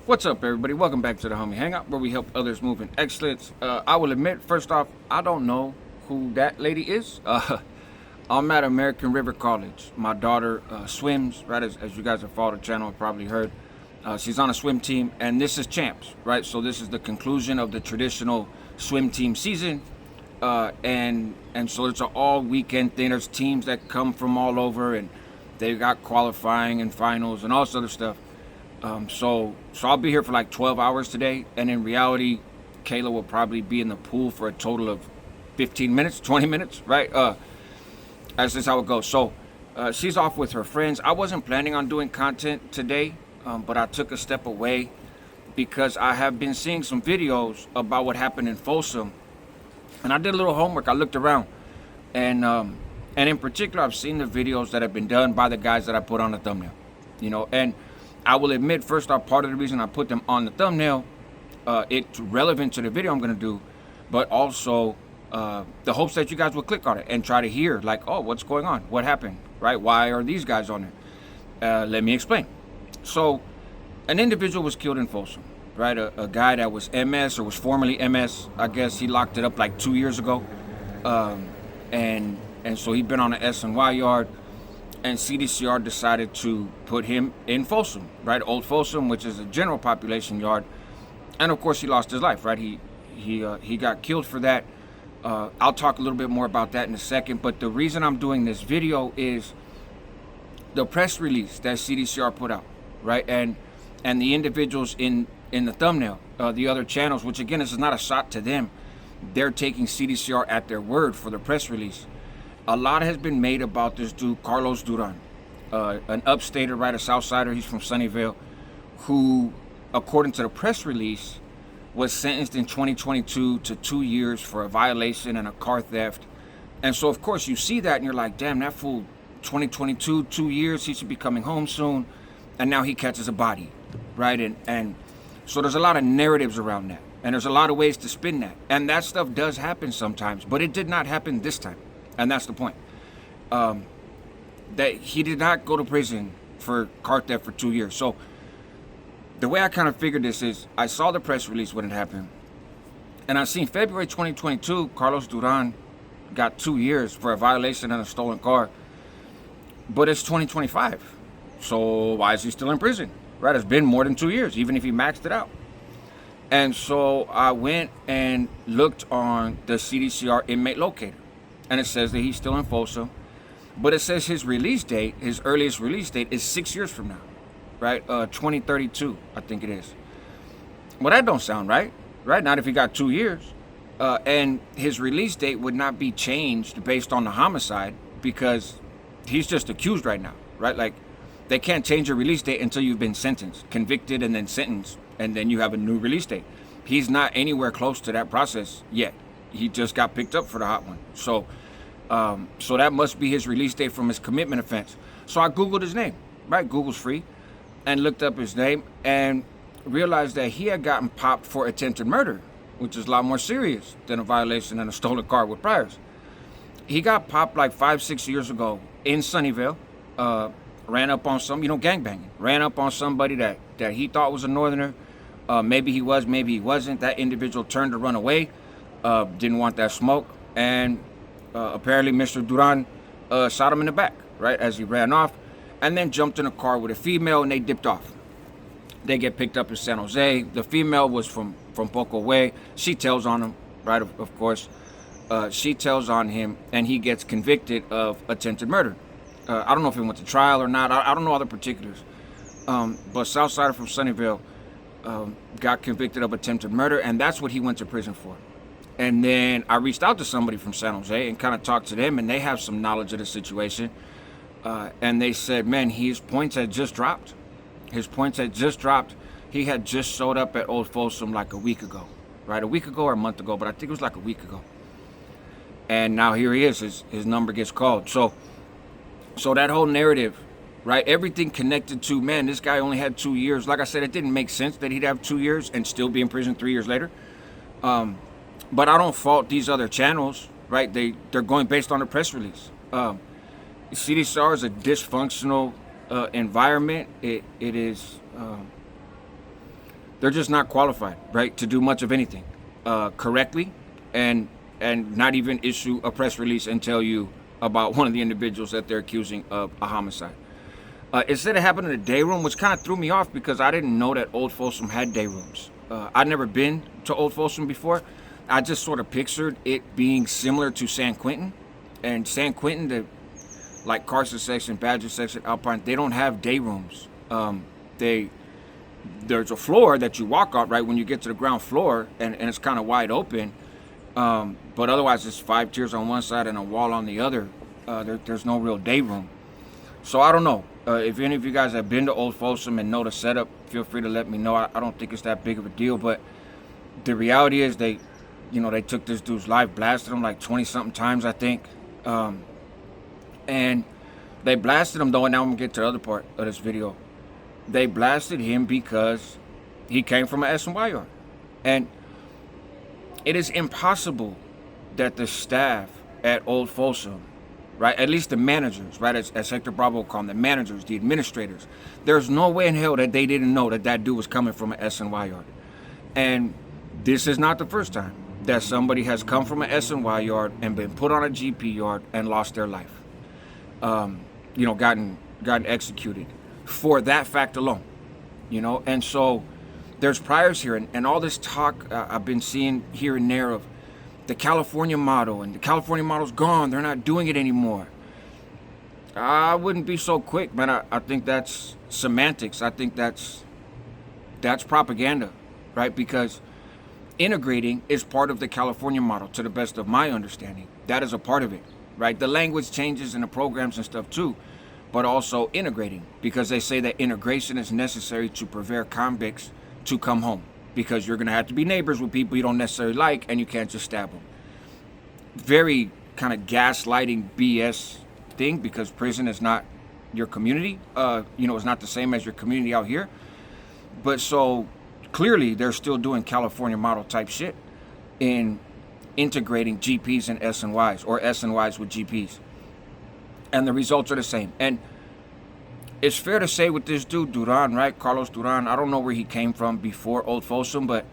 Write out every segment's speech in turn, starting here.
What's up, everybody? Welcome back to the Homie Hangout, where we help others move in excellence. I will admit, first off, I don't know who that lady is. I'm at American River College. My daughter swims, right? As you guys have followed the channel, have probably heard. She's on a swim team, and this is champs, right? So this is the conclusion of the traditional swim team season, and so it's an all weekend thing. There's teams that come from all over, and they got qualifying and finals and all this other stuff. So I'll be here for like 12 hours today, and in reality, Kayla will probably be in the pool for a total of 15 minutes, 20 minutes, right? That's just how it goes. So she's off with her friends. I wasn't planning on doing content today, but I took a step away because I have been seeing some videos about what happened in Folsom, and I did a little homework. I looked around, and in particular, I've seen the videos that have been done by the guys that I put on the thumbnail, and I will admit, first off, part of the reason I put them on the thumbnail, it's relevant to the video I'm going to do, but also the hopes that you guys will click on it and try to hear, like, oh, what's going on? What happened? Right? Why are these guys on it? Let me explain. So, an individual was killed in Folsom, right? A guy that was MS, or was formerly MS. I guess he locked it up like 2 years ago. And so he'd been on the S&Y yard. And CDCR decided to put him in Folsom, right? Old Folsom, which is a general population yard. And of course, he lost his life, right? He got killed for that. I'll talk a little bit more about that in a second. But the reason I'm doing this video is the press release that CDCR put out, right? And the individuals in the thumbnail, the other channels, which again, this is not a shot to them. They're taking CDCR at their word for the press release. A lot has been made about this dude, Carlos Duran, an upstater, right, a Southsider. He's from Sunnyvale, who, according to the press release, was sentenced in 2022 to 2 years for a violation and a car theft. And so, of course, you see that and you're like, damn, that fool, 2022, 2 years, he should be coming home soon. And now he catches a body, right? And so there's a lot of narratives around that. And there's a lot of ways to spin that. And that stuff does happen sometimes, but it did not happen this time. And that's the point. That he did not go to prison for car theft for 2 years. So the way I kind of figured this is, I saw the press release when it happened, and I seen February 2022, Carlos Duran got 2 years for a violation and a stolen car. But it's 2025. So why is he still in prison? Right? It's been more than 2 years, even if he maxed it out. And so I went and looked on the CDCR inmate locator. And it says that he's still in Folsom, but it says his release date, his earliest release date, is 6 years from now, right? 2032, I think it is. Well, that don't sound right, right? Not if he got 2 years. And his release date would not be changed based on the homicide, because he's just accused right now, right? Like, they can't change your release date until you've been sentenced, convicted, and then sentenced, and then you have a new release date. He's not anywhere close to that process yet. He just got picked up for the hot one. So that must be his release date from his commitment offense. So I Googled his name, right? Google's free, and looked up his name and realized that he had gotten popped for attempted murder, which is a lot more serious than a violation and a stolen car with priors. He got popped like 5-6 years ago in Sunnyvale, ran up on some, gangbanging, ran up on somebody that he thought was a northerner. Maybe he was, maybe he wasn't. That individual turned to run away. Didn't want that smoke, and apparently Mr. Duran shot him in the back, right, as he ran off, and then jumped in a car with a female, and they dipped off. They get picked up in San Jose. The female was from Poco Way. She tells on him, right, of course. She tells on him, and he gets convicted of attempted murder. I don't know if he went to trial or not. I don't know all the particulars. But Southsider from Sunnyvale got convicted of attempted murder, and that's what he went to prison for. And then I reached out to somebody from San Jose and kind of talked to them, and they have some knowledge of the situation. And they said, man, his points had just dropped. His points had just dropped. He had just showed up at Old Folsom like a week ago, right? A week ago or a month ago, but I think it was like a week ago. And now here he is. His number gets called. So that whole narrative, right? Everything connected to, man, this guy only had 2 years. Like I said, it didn't make sense that he'd have 2 years and still be in prison 3 years later. But I don't fault these other channels, right? They're going based on the press release. CDCR is a dysfunctional environment. It is they're just not qualified, right, to do much of anything correctly, and not even issue a press release and tell you about one of the individuals that they're accusing of a homicide. It said it happened in a day room, which kind of threw me off because I didn't know that Old Folsom had day rooms. I'd never been to Old Folsom before. I just sort of pictured it being similar to San Quentin. And San Quentin, like Carson section, Badger section, Alpine, they don't have day rooms. There's a floor that you walk on, right, when you get to the ground floor, and it's kind of wide open. But otherwise, it's 5 tiers on one side and a wall on the other. There's no real day room. So I don't know. If any of you guys have been to Old Folsom and know the setup, feel free to let me know. I don't think it's that big of a deal, but the reality is they took this dude's life, blasted him like 20-something times, I think. And they blasted him, though, and now I'm going to get to the other part of this video. They blasted him because he came from an S&Y yard. And it is impossible that the staff at Old Folsom, right, at least the managers, right, as Hector Bravo called them, the managers, the administrators, there's no way in hell that they didn't know that that dude was coming from an S&Y yard. And this is not the first time that somebody has come from an S&Y yard and been put on a GP yard and lost their life. Gotten executed for that fact alone, and so there's priors here, and all this talk I've been seeing here and there of the California model, and the California model's gone, they're not doing it anymore. I wouldn't be so quick, man. I think that's semantics. I think that's propaganda, right? Because integrating is part of the California model, to the best of my understanding. That is a part of it, right? The language changes and the programs and stuff too, but also integrating, because they say that integration is necessary to prevent convicts to come home, because you're going to have to be neighbors with people you don't necessarily like, and you can't just stab them. Very kind of gaslighting BS thing, because prison is not your community. It's not the same as your community out here. But so clearly they're still doing California model type shit in integrating GPs and SNYs, or SNYs with GPs. And the results are the same. And it's fair to say with this dude, Duran, right? Carlos Duran, I don't know where he came from before Old Folsom, but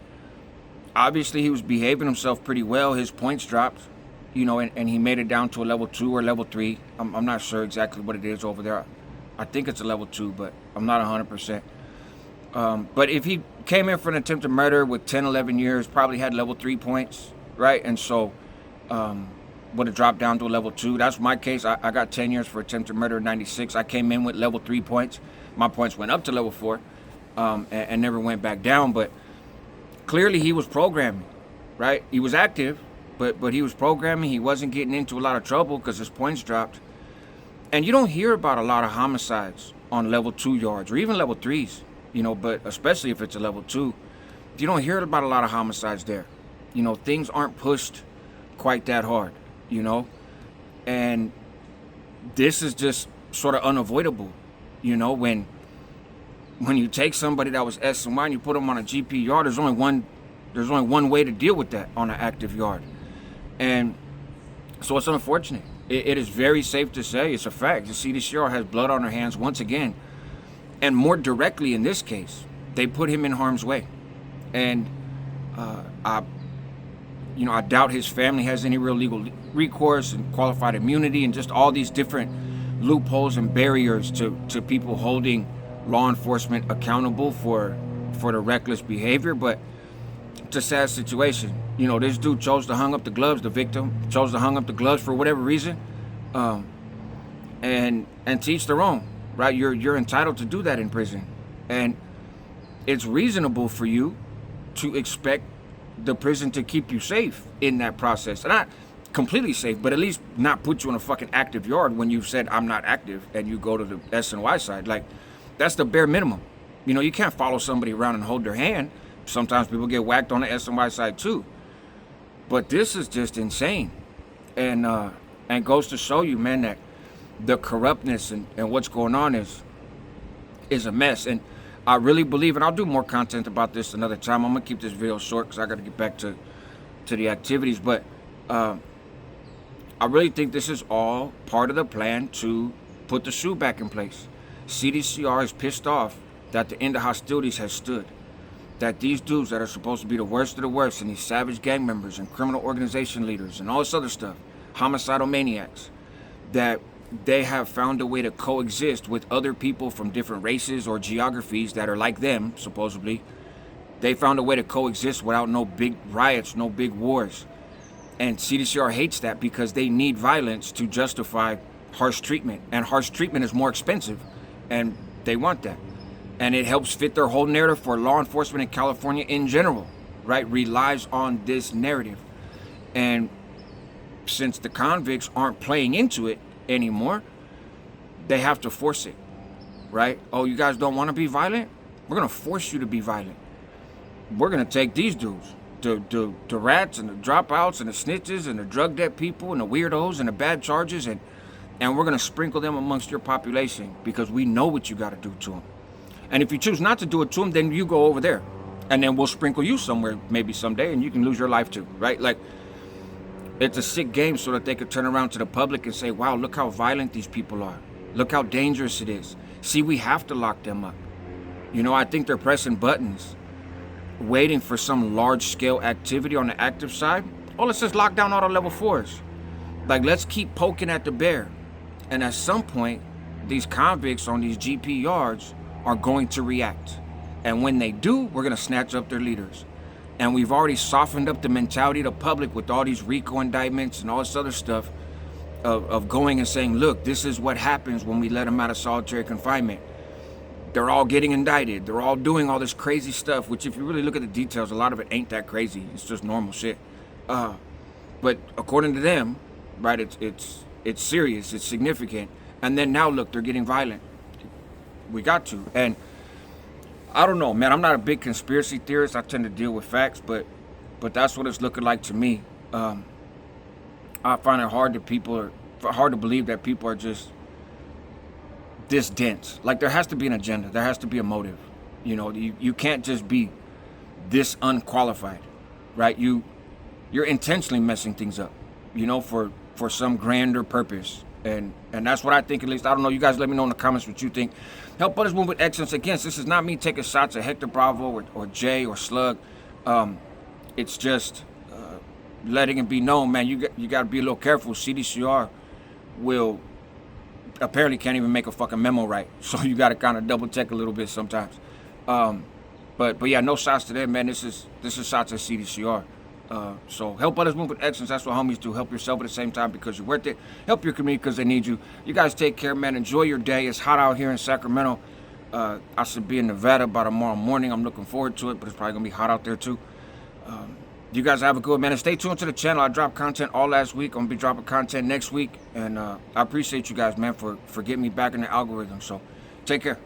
obviously he was behaving himself pretty well. His points dropped, and he made it down to a level 2 or level 3. I'm not sure exactly what it is over there. I think it's a level 2, but I'm not 100%. But if he came in for an attempted murder with 10, 11 years, probably had level 3 points, right? And so would have dropped down to a level 2. That's my case. I got 10 years for attempted murder in 96. I came in with level 3 points. My points went up to level 4 and never went back down. But clearly he was programming, right? He was active, but he was programming. He wasn't getting into a lot of trouble because his points dropped. And you don't hear about a lot of homicides on level 2 yards or even level 3s, but especially if it's a level 2. You don't hear about a lot of homicides there. Things aren't pushed quite that hard. And this is just sort of unavoidable, when you take somebody that was S and Y and you put them on a GP yard, there's only one way to deal with that on an active yard. And so it's unfortunate. It is very safe to say, it's a fact, the CDCR has blood on their hands once again. And more directly in this case, they put him in harm's way. And I doubt his family has any real legal recourse and qualified immunity and just all these different loopholes and barriers to people holding law enforcement accountable for the reckless behavior. But it's a sad situation. This dude chose to hang up the gloves, the victim chose to hang up the gloves for whatever reason. And to each their own, right? You're entitled to do that in prison. And it's reasonable for you to expect the prison to keep you safe in that process. Not completely safe, but at least not put you in a fucking active yard when you've said I'm not active and you go to the S&Y side. Like, that's the bare minimum. You can't follow somebody around and hold their hand. Sometimes people get whacked on the S&Y side too. But this is just insane. And goes to show you, man, that the corruptness and what's going on is a mess. And I really believe, and I'll do more content about this another time. I'm going to keep this video short because I got to get back to the activities. But I really think this is all part of the plan to put the SHOOD back in place. CDCR is pissed off that the end of hostilities has stood. that these dudes that are supposed to be the worst of the worst, and these savage gang members and criminal organization leaders and all this other stuff, homicidal maniacs, that they have found a way to coexist with other people from different races or geographies that are like them, supposedly. They found a way to coexist without no big riots, no big wars. And CDCR hates that because they need violence to justify harsh treatment. And harsh treatment is more expensive, and they want that. And it helps fit their whole narrative for law enforcement in California in general, right? Relies on this narrative. And since the convicts aren't playing into it anymore, they have to force it, right? Oh, you guys don't want to be violent? We're going to force you to be violent. We're going to take these dudes, the rats and the dropouts and the snitches and the drug debt people and the weirdos and the bad charges, and we're going to sprinkle them amongst your population because we know what you got to do to them. And if you choose not to do it to them, then you go over there, and then we'll sprinkle you somewhere maybe someday, and you can lose your life too, right? Like, it's a sick game so that they could turn around to the public and say, wow, look how violent these people are. Look how dangerous it is. See, we have to lock them up. You know, I think they're pressing buttons, waiting for some large-scale activity on the active side. Oh, let's just lock down all the level 4s. Like, let's keep poking at the bear. And at some point, these convicts on these GP yards are going to react. And when they do, we're going to snatch up their leaders. And we've already softened up the mentality of the public with all these RICO indictments and all this other stuff of going and saying, look, this is what happens when we let them out of solitary confinement. They're all getting indicted. They're all doing all this crazy stuff, which if you really look at the details, a lot of it ain't that crazy. It's just normal shit. But according to them, right, it's serious, it's significant. And then now, look, they're getting violent. We got to. And I don't know, man. I'm not a big conspiracy theorist. I tend to deal with facts, but that's what it's looking like to me. I find it hard to believe that people are just this dense. Like, there has to be an agenda. There has to be a motive. You know, you can't just be this unqualified, right? You're intentionally messing things up, you know, for some grander purpose. And that's what I think, at least. I don't know. You guys let me know in the comments what you think. Help others move with excellence. Again, this is not me taking shots at Hector Bravo or Jay or Slug. It's just letting it be known, man, you got to be a little careful. CDCR apparently can't even make a fucking memo right. So you got to kind of double check a little bit sometimes. But yeah, no shots to them, man. This is shots at CDCR. So help others move with excellence. That's what homies do. Help yourself at the same time because you're worth it. Help your community because they need you. You guys take care, man. Enjoy your day. It's hot out here in Sacramento. I should be in Nevada by tomorrow morning. I'm looking forward to it, but it's probably going to be hot out there too. You guys have a good one, man. And stay tuned to the channel. I dropped content all last week. I'm going to be dropping content next week. And I appreciate you guys, man, for getting me back in the algorithm. So take care.